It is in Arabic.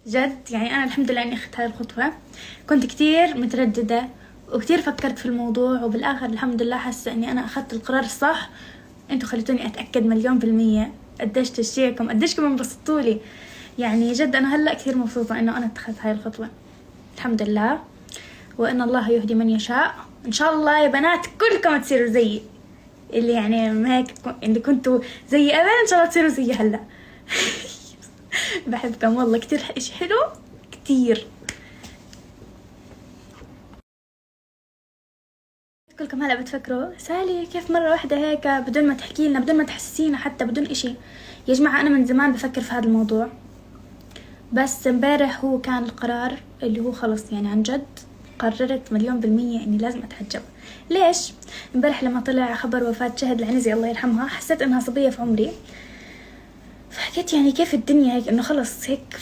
جد يعني أنا الحمد لله إني أخذت هاي الخطوة. كنت كتير مترددة وكتير فكرت في الموضوع، وبالآخر الحمد لله حاسة إني أنا أخذت القرار الصح. أنتوا خليتوني أتأكد 1,000,000% قديش تشجيعكم، قديش كمان انبسطتولي. يعني جد أنا هلأ كثير مبسوطة إنه أنا اتخذت هاي الخطوة الحمد لله، وإن الله يهدي من يشاء. إن شاء الله يا بنات كلكم تصيروا زيي، اللي يعني هيك اللي كنتوا زي أنا إن شاء الله تصيروا زي هلأ. بحبكم والله كتير، إشي حلو كتير. كلكم هلا بتفكروا سالي كيف مرة واحدة هيك بدون ما تحكي لنا، بدون ما تحسسينا، حتى بدون إشي. يا جماعة أنا من زمان بفكر في هذا الموضوع، بس امبارح هو كان القرار اللي هو خلص يعني عن جد قررت 1,000,000% إني لازم أتحجب. ليش؟ امبارح لما طلع خبر وفاة شهد العنزي الله يرحمها، حسيت إنها صبية في عمري، فحكيت يعني كيف الدنيا هيك إنه خلص هيك